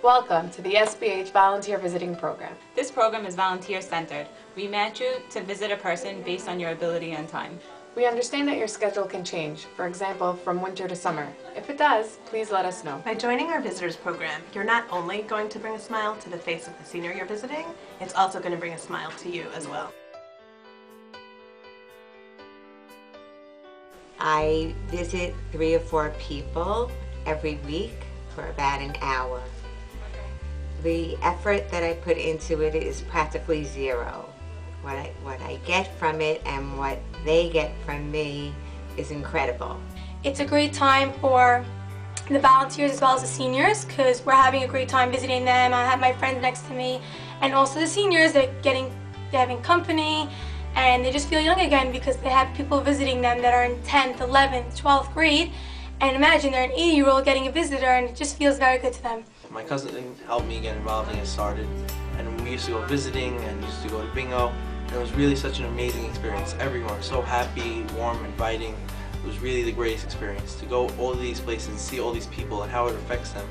Welcome to the SBH Volunteer Visiting Program. This program is volunteer-centered. We match you to visit a person based on your ability and time. We understand that your schedule can change, for example, from winter to summer. If it does, please let us know. By joining our visitors program, you're not only going to bring a smile to the face of the senior you're visiting, it's also going to bring a smile to you as well. I visit 3 or 4 people every week for about an hour. The effort that I put into it is practically zero. What I get from it and what they get from me is incredible. It's a great time for the volunteers as well as the seniors because we're having a great time visiting them. I have my friends next to me, and also the seniors, they're having company and they just feel young again because they have people visiting them that are in 10th, 11th, 12th grade. And imagine they're an 80-year-old getting a visitor, and it just feels very good to them. My cousin helped me get involved and get started, and we used to go visiting and used to go to bingo, and it was really such an amazing experience. Everyone was so happy, warm, inviting. It was really the greatest experience to go all these places and see all these people and how it affects them.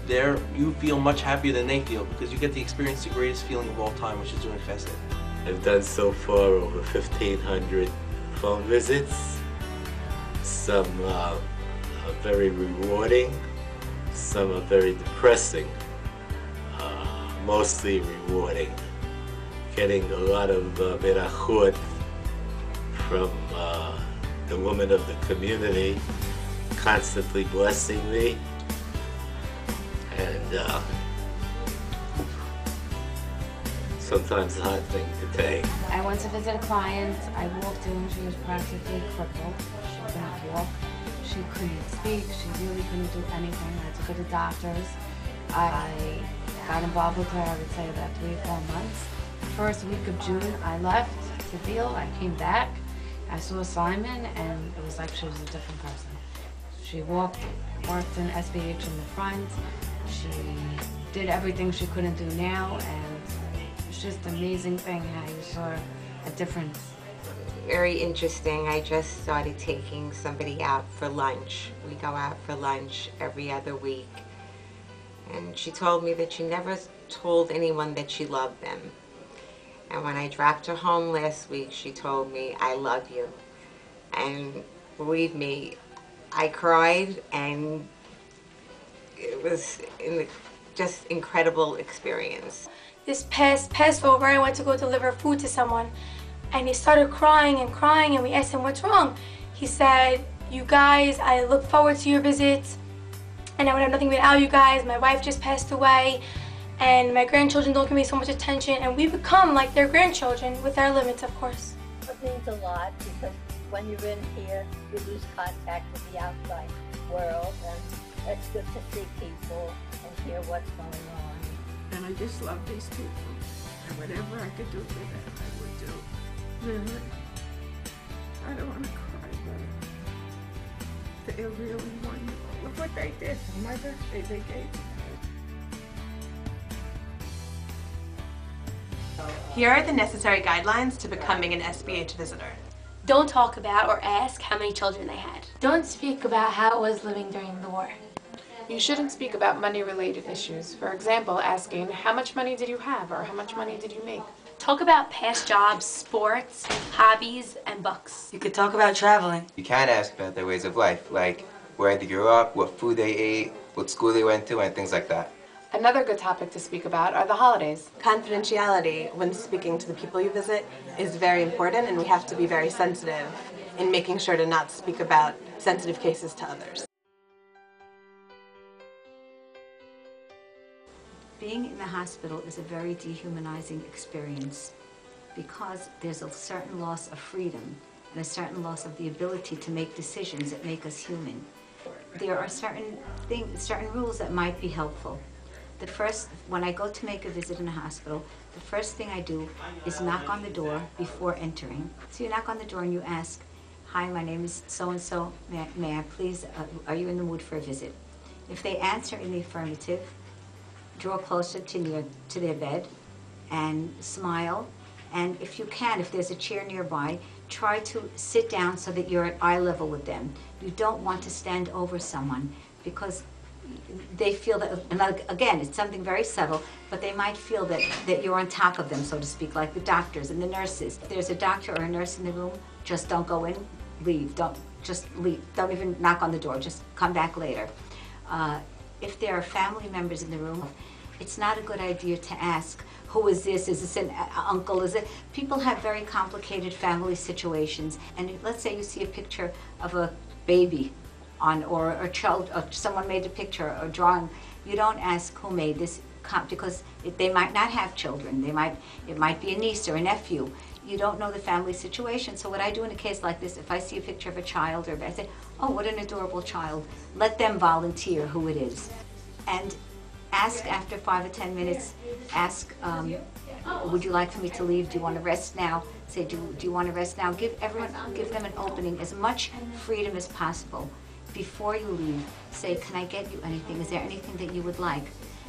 There, you feel much happier than they feel because you get to experience the greatest feeling of all time, which is doing festive. I've done so far over 1,500 phone visits. Some are very rewarding, some are very depressing, mostly rewarding. Getting a lot of berachot from the women of the community, constantly blessing me, and sometimes a hard thing to take. I went to visit a client. I walked in, she was practically crippled. She couldn't walk, she couldn't speak, she really couldn't do anything. I took her to doctors. I got involved with her, I would say, about 3 or 4 months. The first week of June, I left to deal. I came back. I saw Simon, and it was like she was a different person. She worked in SBH in the front. She did everything she couldn't do now, and it's just an amazing thing how you saw a difference. Very interesting. I just started taking somebody out for lunch. We go out for lunch every other week. And she told me that she never told anyone that she loved them. And when I dropped her home last week, she told me, "I love you." And believe me, I cried, and it was just incredible experience. This past Passover, I went to go deliver food to someone, and he started crying, and we asked him, "What's wrong?" He said, "You guys, I look forward to your visits, and I would have nothing without you guys. My wife just passed away, and my grandchildren don't give me so much attention, and we become like their grandchildren with our limits, of course." It means a lot because when you're in here, you lose contact with the outside world, and it's good to see people and hear what's going on. And I just love these people, and whatever I could do for them, I would do. Really. I don't want to cry, but they're really wonderful. Look what they did for my birthday. They gave me. Here are the necessary guidelines to becoming an SBH visitor. Don't talk about or ask how many children they had. Don't speak about how it was living during the war. You shouldn't speak about money-related issues. For example, asking, "How much money did you have?" or "How much money did you make?" Talk about past jobs, sports, hobbies, and books. You could talk about traveling. You can ask about their ways of life, like where they grew up, what food they ate, what school they went to, and things like that. Another good topic to speak about are the holidays. Confidentiality when speaking to the people you visit is very important, and we have to be very sensitive in making sure to not speak about sensitive cases to others. Being in the hospital is a very dehumanizing experience because there's a certain loss of freedom and a certain loss of the ability to make decisions that make us human. There are certain rules that might be helpful. When I go to make a visit in a hospital, the first thing I do is knock on the door before entering. So you knock on the door and you ask, "Hi, my name is so-and-so. May I please, are you in the mood for a visit?" If they answer in the affirmative, draw closer to their bed and smile. And if you can, if there's a chair nearby, try to sit down so that you're at eye level with them. You don't want to stand over someone because they feel that, and again, it's something very subtle, but they might feel that you're on top of them, so to speak, like the doctors and the nurses. If there's a doctor or a nurse in the room, just don't go in, leave. Don't just leave. Don't even knock on the door. Just come back later. If there are family members in the room, it's not a good idea to ask, who is this? Is this an uncle? Is it? People have very complicated family situations, and let's say you see a picture of a baby or a child, or someone made a picture or drawing. You don't ask who made this, because they might not have children. It might be a niece or a nephew. You don't know the family situation. So what I do in a case like this, if I see a picture of a child, I say, oh, what an adorable child. Let them volunteer who it is. And ask after 5 or 10 minutes, ask, would you like for me to leave? Do you want to rest now? Say, do you want to rest now? Give them an opening, as much freedom as possible. Before you leave, say, can I get you anything? Is there anything that you would like?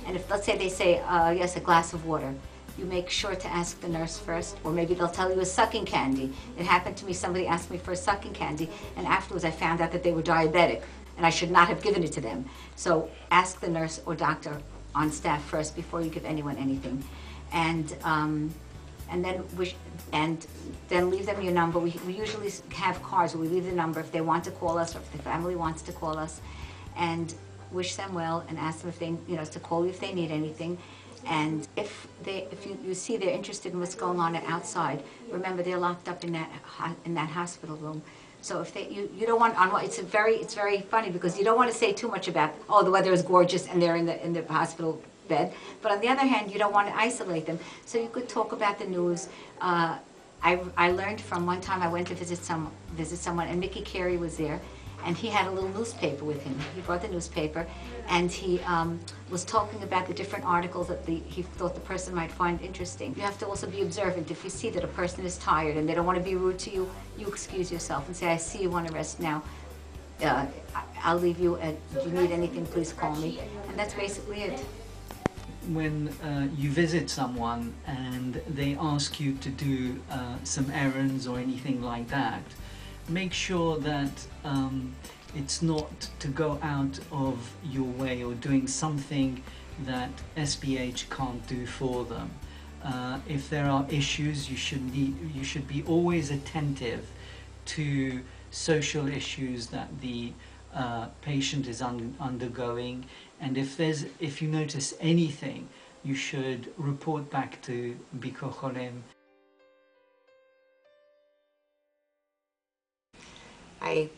And if, let's say they say, yes, a glass of water, you make sure to ask the nurse first, or maybe they'll tell you a sucking candy. It happened to me, somebody asked me for a sucking candy, and afterwards I found out that they were diabetic, and I should not have given it to them. So ask the nurse or doctor on staff first before you give anyone anything. And then leave them your number. We usually have cards where we leave the number if they want to call us or if the family wants to call us, and wish them well and ask them if they, to call you if they need anything. And if you see they're interested in what's going on outside, remember they're locked up in that hospital room. So if you don't want, it's very funny because you don't want to say too much about, oh, the weather is gorgeous and they're in the hospital bed. But on the other hand, you don't want to isolate them. So you could talk about the news. I learned from one time I went to visit someone, and Mickey Carey was there, and he had a little newspaper with him. He brought the newspaper, and he was talking about the different articles that he thought the person might find interesting. You have to also be observant. If you see that a person is tired and they don't want to be rude to you, you excuse yourself and say, I see you want to rest now. I'll leave you. If you need anything, please call me. And that's basically it. When you visit someone and they ask you to do some errands or anything like that, make sure that it's not to go out of your way or doing something that SPH can't do for them. If there are issues, you should be always attentive to social issues that the patient is undergoing, and if you notice anything, you should report back to Bikur Cholem. I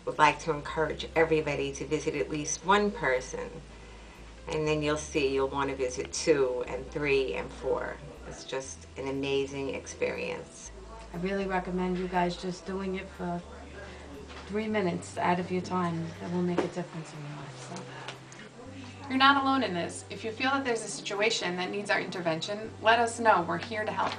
would like to encourage everybody to visit at least one person, and then you'll want to visit 2 and 3 and 4. It's just an amazing experience. I really recommend you guys just doing it for 3 minutes out of your time. That will make a difference in your life. So. You're not alone in this. If you feel that there's a situation that needs our intervention, let us know. We're here to help.